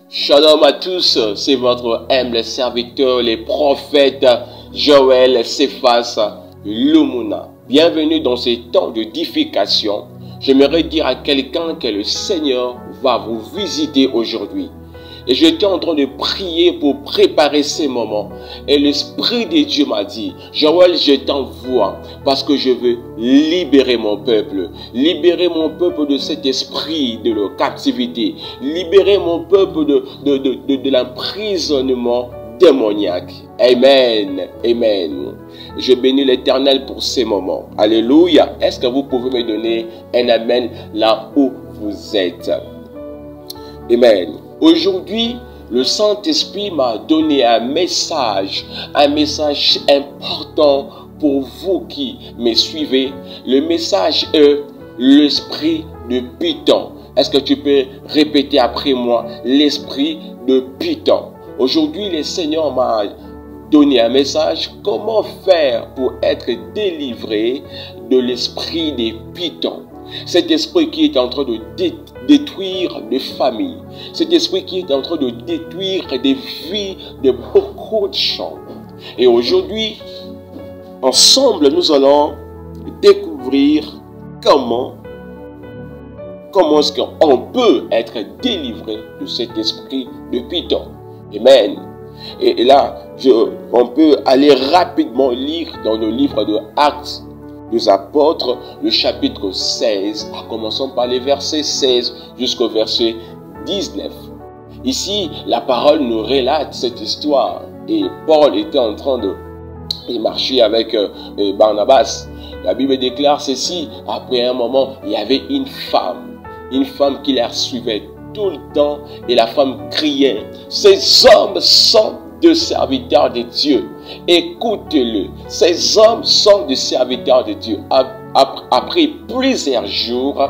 Shalom à tous, c'est votre humble serviteur, le prophète Joël Cephas Lumuna. Bienvenue dans ces temps de d'édification. J'aimerais dire à quelqu'un que le Seigneur va vous visiter aujourd'hui. Et j'étais en train de prier pour préparer ces moments. Et l'Esprit de Dieu m'a dit, Joël, je t'envoie parce que je veux libérer mon peuple. Libérer mon peuple de cet esprit de la captivité. Libérer mon peuple de l'emprisonnement démoniaque. Amen. Amen. Je bénis l'Éternel pour ces moments. Alléluia. Est-ce que vous pouvez me donner un amen là où vous êtes? Amen. Aujourd'hui, le Saint-Esprit m'a donné un message important pour vous qui me suivez. Le message est l'esprit de Python. Est-ce que tu peux répéter après moi? L'esprit de Python. Aujourd'hui, le Seigneur m'a donné un message. Comment faire pour être délivré de l'esprit des Pythons? Cet esprit qui est en train de détruire des familles. Cet esprit qui est en train de détruire des vies de beaucoup de gens. Et aujourd'hui, ensemble, nous allons découvrir comment est-ce qu'on peut être délivré de cet esprit de Python. Amen. Et là, on peut aller rapidement lire dans le livre de Actes des Apôtres, le chapitre 16, en commençant par les versets 16 jusqu'au verset 19. Ici, la parole nous relate cette histoire. Et Paul était en train de marcher avec Barnabas. La Bible déclare ceci: après un moment, il y avait une femme qui la suivait tout le temps, et la femme criait: ces hommes sont de serviteurs de Dieu. Écoutez-le. Ces hommes sont des serviteurs de Dieu. Après plusieurs jours,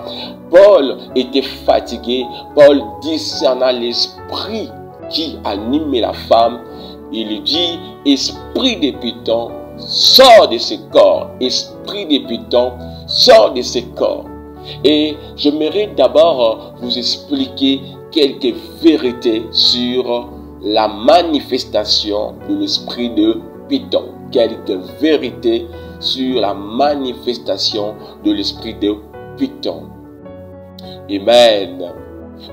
Paul était fatigué. Paul discerna l'esprit qui animait la femme. Il lui dit: esprit de Python, sors de ce corps. Esprit de Python, sors de ce corps. Et j'aimerais d'abord vous expliquer quelques vérités sur la manifestation de l'esprit de Python. Quelques vérités sur la manifestation de l'esprit de Python. Amen.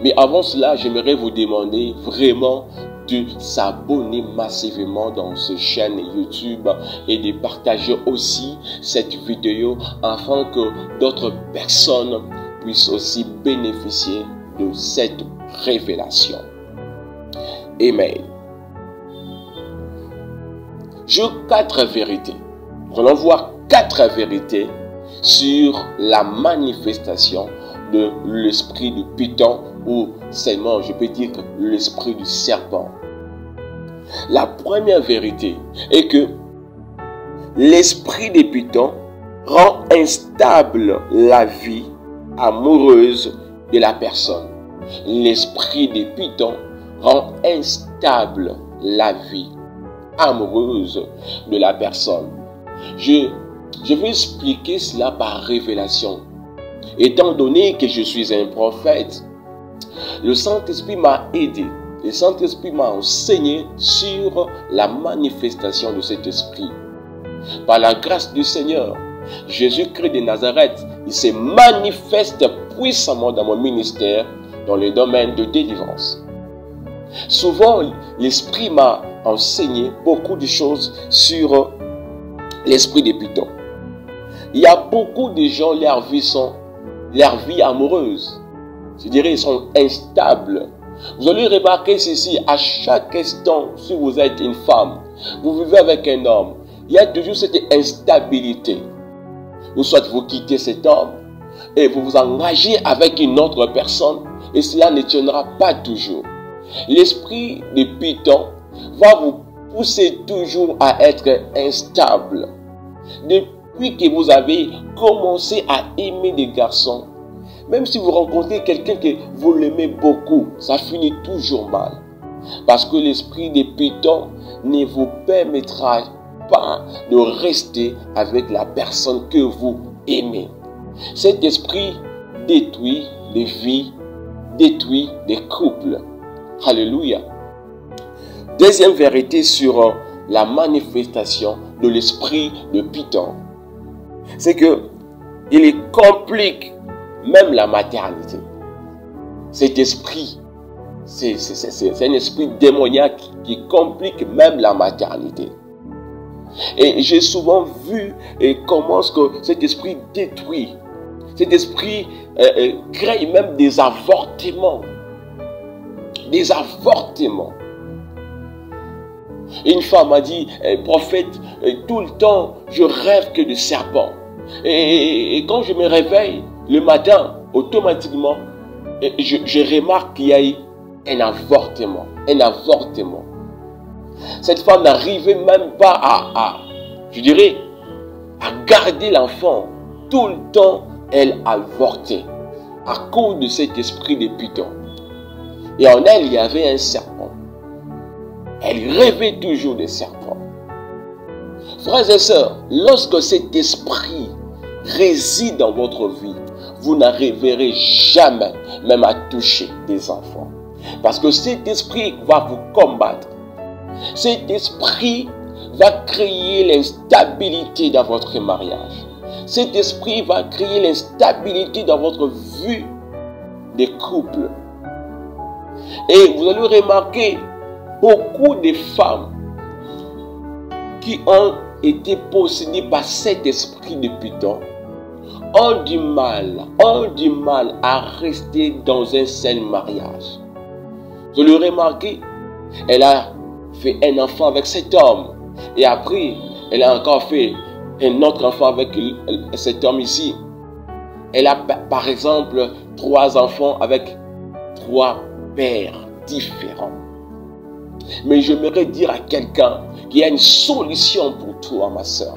Mais avant cela, j'aimerais vous demander vraiment de s'abonner massivement dans cette chaîne YouTube et de partager aussi cette vidéo afin que d'autres personnes puissent aussi bénéficier de cette révélation. Amen. J'ai 4 vérités. Nous allons voir 4 vérités sur la manifestation de l'esprit de Python, ou seulement, je peux dire, l'esprit du serpent. La première vérité est que l'esprit de Python rend instable la vie amoureuse de la personne. L'esprit de Python rend instable la vie amoureuse de la personne. Je vais expliquer cela par révélation. Étant donné que je suis un prophète, le Saint-Esprit m'a aidé. Le Saint-Esprit m'a enseigné sur la manifestation de cet esprit. Par la grâce du Seigneur, Jésus-Christ de Nazareth, il se manifeste puissamment dans mon ministère dans le domaine de délivrance. Souvent, l'Esprit m'a enseigné beaucoup de choses sur l'esprit de Python. Il y a beaucoup de gens, leur vie amoureuse, je dirais, ils sont instables. Vous allez remarquer ceci, à chaque instant, si vous êtes une femme, vous vivez avec un homme, il y a toujours cette instabilité. Ou soit vous quittez cet homme et vous vous engagez avec une autre personne, et cela ne tiendra pas toujours. L'esprit de Python va vous pousser toujours à être instable. Depuis que vous avez commencé à aimer des garçons, même si vous rencontrez quelqu'un que vous l'aimez beaucoup, ça finit toujours mal. Parce que l'esprit de Python ne vous permettra pas de rester avec la personne que vous aimez. Cet esprit détruit des vies, détruit des couples. Alléluia. Deuxième vérité sur la manifestation de l'esprit de Python, c'est que il complique même la maternité. Cet esprit, c'est un esprit démoniaque qui complique même la maternité. Et j'ai souvent vu comment cet esprit détruit. Cet esprit crée même des avortements. Des avortements. Une femme a dit, prophète, tout le temps, je rêve que de serpents. Et quand je me réveille le matin, automatiquement, je remarque qu'il y a eu un avortement. Un avortement. Cette femme n'arrivait même pas à garder l'enfant. Tout le temps, elle avortait à cause de cet esprit de Python. Et en elle, il y avait un serpent. Elle rêvait toujours des serpents. Frères et sœurs, lorsque cet esprit réside dans votre vie, vous n'arriverez jamais même à toucher des enfants. Parce que cet esprit va vous combattre. Cet esprit va créer l'instabilité dans votre mariage. Cet esprit va créer l'instabilité dans votre vie de couple. Et vous allez remarquer, beaucoup de femmes qui ont été possédées par cet esprit de Python ont du mal à rester dans un seul mariage. Vous l'avez remarqué, elle a fait un enfant avec cet homme. Et après, elle a encore fait un autre enfant avec cet homme ici. Elle a par exemple 3 enfants avec 3 pères différents. Mais j'aimerais dire à quelqu'un qu'il y a une solution pour toi, ma soeur.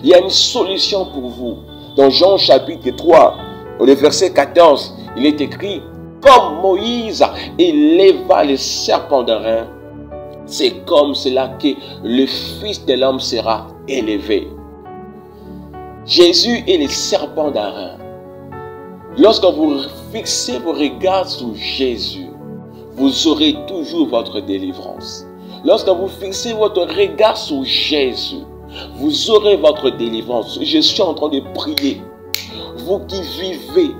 Il y a une solution pour vous. Dans Jean chapitre 3, au verset 14, il est écrit, comme Moïse éleva le serpent d'airain, c'est comme cela que le Fils de l'homme sera élevé. Jésus est le serpent d'airain. Lorsque vous fixez vos regards sur Jésus, vous aurez toujours votre délivrance. Lorsque vous fixez votre regard sur Jésus, vous aurez votre délivrance. Je suis en train de prier. Vous qui vivez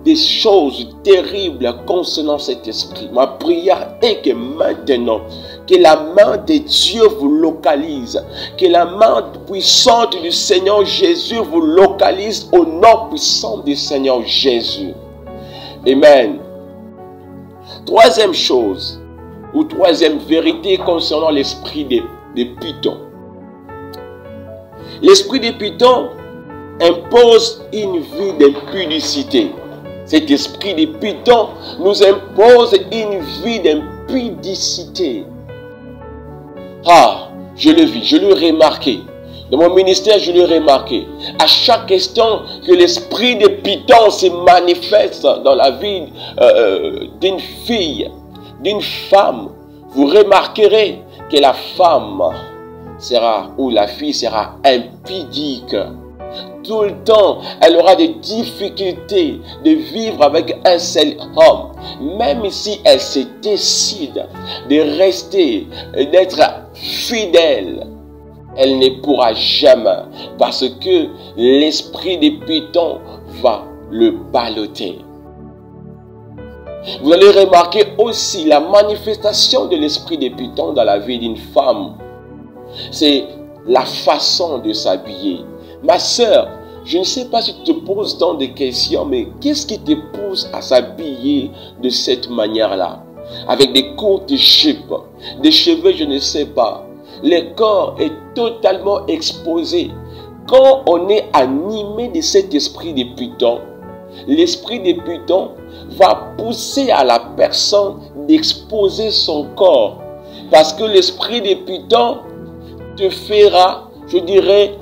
des choses terribles concernant cet esprit, ma prière est que maintenant, que la main de Dieu vous localise, que la main puissante du Seigneur Jésus vous localise au nom puissant du Seigneur Jésus. Amen. Troisième chose, ou troisième vérité concernant l'esprit de Python. L'esprit de Python impose une vie d'impudicité. Cet esprit de Python nous impose une vie d'impudicité. Ah, je le vis, je l'ai remarqué. Dans mon ministère, je l'ai remarqué. À chaque instant que l'esprit de Python se manifeste dans la vie d'une fille, d'une femme, vous remarquerez que la femme sera, ou la fille sera impudique. Tout le temps, elle aura des difficultés de vivre avec un seul homme. Même si elle se décide de rester, d'être fidèle, elle ne pourra jamais, parce que l'esprit de Python va le balloter. Vous allez remarquer aussi la manifestation de l'esprit de Python dans la vie d'une femme. C'est la façon de s'habiller. Ma sœur, je ne sais pas si tu te poses tant de questions, mais qu'est-ce qui te pousse à s'habiller de cette manière-là? Avec des courtes jupes, des cheveux, je ne sais pas. Le corps est totalement exposé. Quand on est animé de cet esprit de Python, l'esprit de Python va pousser à la personne d'exposer son corps. Parce que l'esprit de Python te fera, je dirais,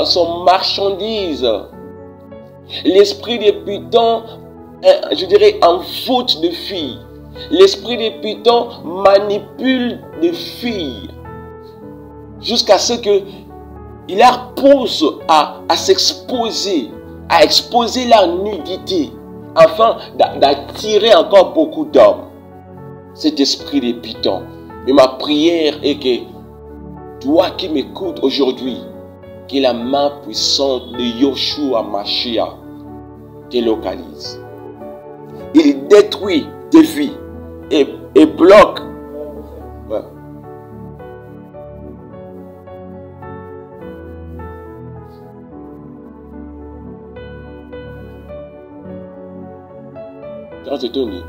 son marchandise. L'esprit de Python, je dirais, envoûte de filles. L'esprit de Python manipule des filles jusqu'à ce que il la pousse à s'exposer, à exposer la nudité, afin d'attirer encore beaucoup d'hommes. cet esprit de Python. Mais ma prière est que toi qui m'écoutes aujourd'hui, que la main puissante de Yoshua Mashiach te localise. Il détruit tes vies et bloque. Ouais. Quand c'est Tony.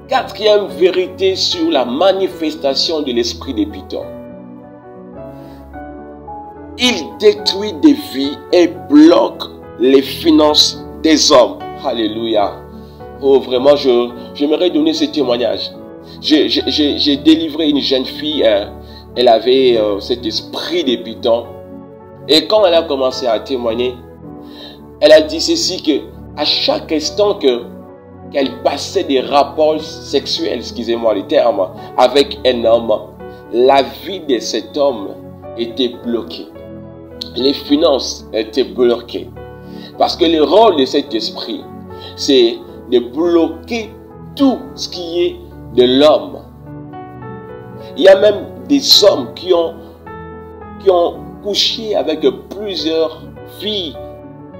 Quatrième vérité sur la manifestation de l'esprit de Python. Il détruit des vies et bloque les finances des hommes. Alléluia. Oh, vraiment, j'aimerais donner ce témoignage. J'ai délivré une jeune fille, elle avait cet esprit de Python. Et quand elle a commencé à témoigner, elle a dit ceci, que à chaque instant qu'elle passait des rapports sexuels, excusez-moi le terme, avec un homme, la vie de cet homme était bloquée. Les finances étaient bloquées. Parce que le rôle de cet esprit, c'est de bloquer tout ce qui est de l'homme. Il y a même des hommes qui ont couché avec plusieurs filles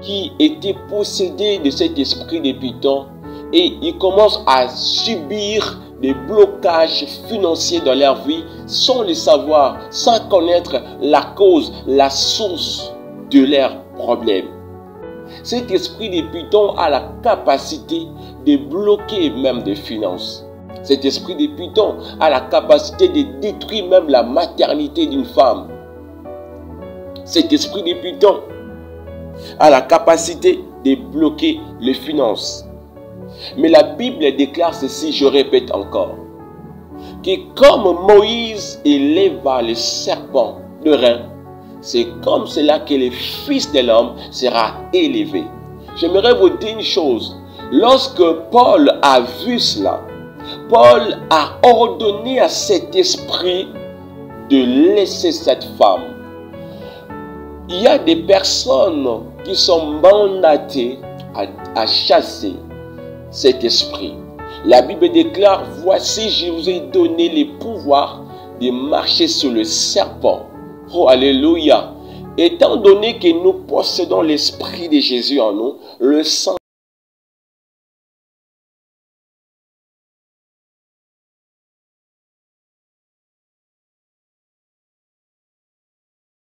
qui étaient possédées de cet esprit de Python, et ils commencent à subir des blocages financiers dans leur vie sans le savoir, sans connaître la cause, la source de leurs problèmes. Cet esprit de Python a la capacité de bloquer même des finances. Cet esprit de Python a la capacité de détruire même la maternité d'une femme. Cet esprit de Python a la capacité de bloquer les finances. Mais la Bible déclare ceci, je répète encore, que comme Moïse éleva le serpent de rein, c'est comme cela que le Fils de l'homme sera élevé. J'aimerais vous dire une chose. Lorsque Paul a vu cela, Paul a ordonné à cet esprit de laisser cette femme. Il y a des personnes qui sont mandatées à chasser cet esprit. La Bible déclare, voici je vous ai donné le pouvoir de marcher sur le serpent. Oh, alléluia. Étant donné que nous possédons l'esprit de Jésus en nous, le sang